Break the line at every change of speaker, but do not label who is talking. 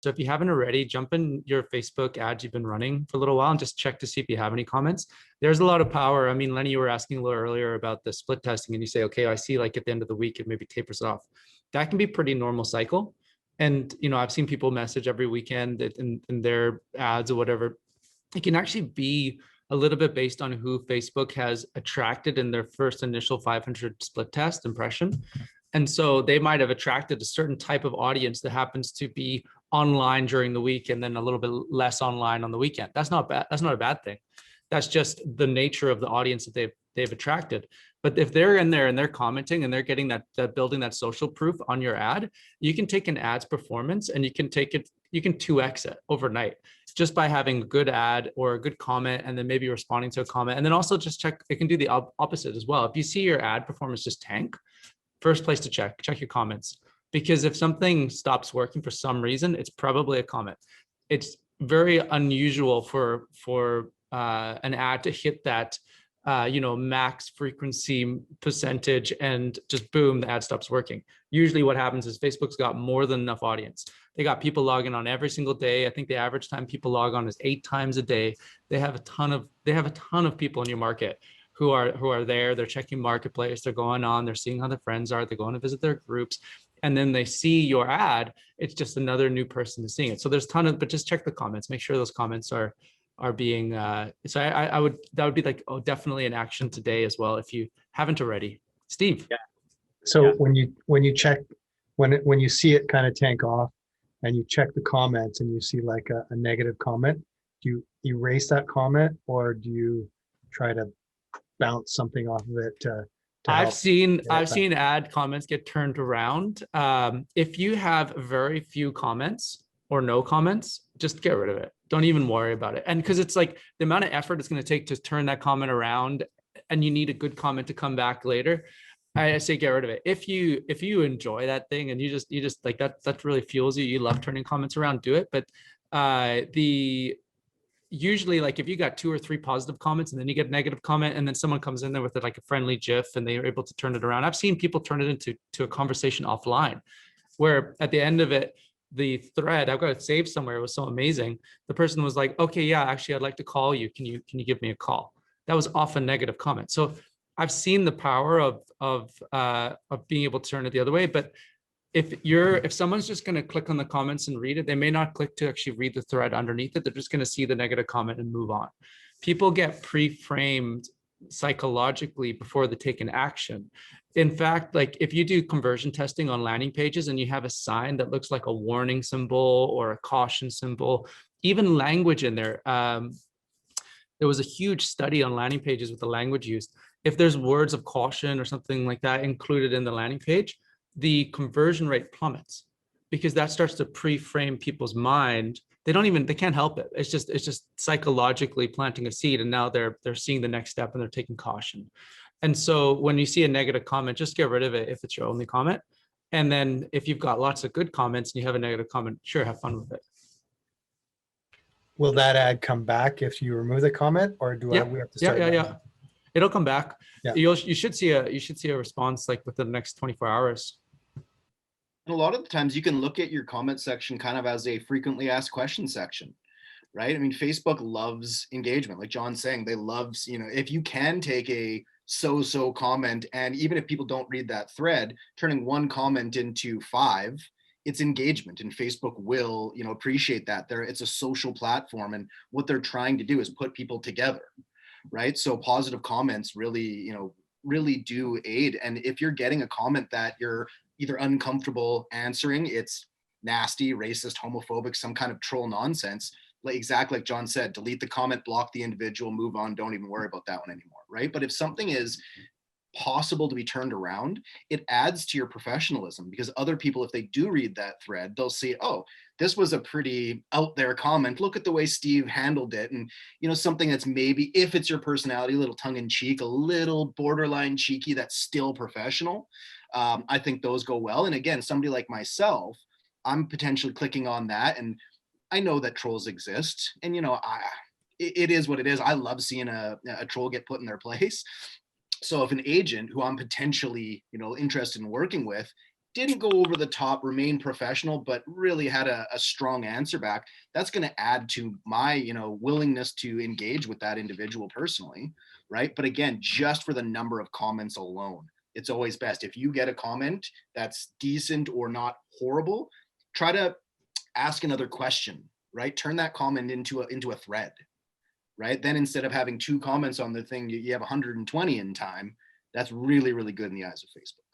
So if you haven't already, jump in your Facebook ads you've been running for a little while and just check to see if you have any comments. There's a lot of power. I mean, Lenny, you were asking a little earlier about the split testing and you say, okay, I see like at the end of the week, it maybe tapers off. That can be pretty normal cycle. And, I've seen people message every weekend in their ads or whatever. It can actually be a little bit based on who Facebook has attracted in their first initial 500 split test impression. And so they might have attracted a certain type of audience that happens to be online during the week and then a little bit less online on the weekend. That's not bad. That's not a bad thing. That's just the nature of the audience that they've attracted. But if they're in there and they're commenting and they're getting that building that social proof on your ad, you can take an ad's performance and you can 2x it overnight just by having a good ad or a good comment and then maybe responding to a comment. And then also just check, it can do the opposite as well. If you see your ad performance just tank, first place to check your comments. Because if something stops working for some reason, it's probably a comment. It's very unusual for an ad to hit that max frequency percentage and just boom, the ad stops working. Usually what happens is Facebook's got more than enough audience. They got people logging on every single day. I think the average time people log on is 8 times a day. They have a ton of people in your market who are there. They're checking marketplace, they're going on, they're seeing how their friends are, they're going to visit their groups, and then they see your ad. It's just another new person seeing it. So there's but just check the comments, make sure those comments are being so that would be like, oh, definitely an action today as well if you haven't already. Steve.
Yeah. So when you check, when you see it kind of tank off and you check the comments and you see like a negative comment, do you erase that comment or do you try to bounce something off of it to
I've seen ad comments get turned around. If you have very few comments or no comments, just get rid of it. Don't even worry about it. And because it's like the amount of effort it's going to take to turn that comment around, and you need a good comment to come back later, I say get rid of it. If you enjoy that thing and you just like that really fuels you, you love turning comments around, do it. But usually, like if you got 2 or 3 positive comments and then you get a negative comment and then someone comes in there with like a friendly GIF and they are able to turn it around. I've seen people turn it into a conversation offline, where at the end of it, the thread, I've got it saved somewhere, it was so amazing. The person was like, okay, yeah, actually, I'd like to call you. Can you give me a call? That was off a negative comment. So I've seen the power of being able to turn it the other way. But if someone's just going to click on the comments and read it, they may not click to actually read the thread underneath it. They're just going to see the negative comment and move on. People get pre-framed psychologically before they take an action. In fact, like if you do conversion testing on landing pages and you have a sign that looks like a warning symbol or a caution symbol, even language in there, there was a huge study on landing pages with the language used. If there's words of caution or something like that included in the landing page, the conversion rate plummets, because that starts to pre-frame people's mind. They can't help it. It's just psychologically planting a seed, and now they're seeing the next step and they're taking caution. And so when you see a negative comment, just get rid of it if it's your only comment. And then if you've got lots of good comments and you have a negative comment, sure, have fun with it.
Will that ad come back if you remove the comment, or we have to start?
Yeah. It'll come back.
Yeah.
You should see a response like within the next 24 hours.
And a lot of the times you can look at your comment section kind of as a frequently asked questions section, right? I mean, Facebook loves engagement. Like John's saying, they love, if you can take a so-so comment, and even if people don't read that thread, turning one comment into 5, it's engagement, and Facebook will, appreciate that. It's a social platform, and what they're trying to do is put people together, right? So positive comments really, really do aid. And if you're getting a comment that you're either uncomfortable answering, it's nasty, racist, homophobic, some kind of troll nonsense, exactly like John said, delete the comment, block the individual, move on, don't even worry about that one anymore, right? But if something is possible to be turned around, it adds to your professionalism, because other people, if they do read that thread, they'll see, oh, this was a pretty out there comment. Look at the way Steve handled it. And, something that's maybe, if it's your personality, a little tongue in cheek, a little borderline cheeky, that's still professional. I think those go well. And again, somebody like myself, I'm potentially clicking on that, and I know that trolls exist, and it is what it is. I love seeing a troll get put in their place. So if an agent who I'm potentially, interested in working with didn't go over the top, remained professional, but really had a strong answer back, that's going to add to my, willingness to engage with that individual personally, right? But again, just for the number of comments alone, it's always best. If you get a comment that's decent or not horrible, try to ask another question, right? Turn that comment into a thread, right? Then instead of having 2 comments on the thing, you have 120 in time. That's really, really good in the eyes of Facebook.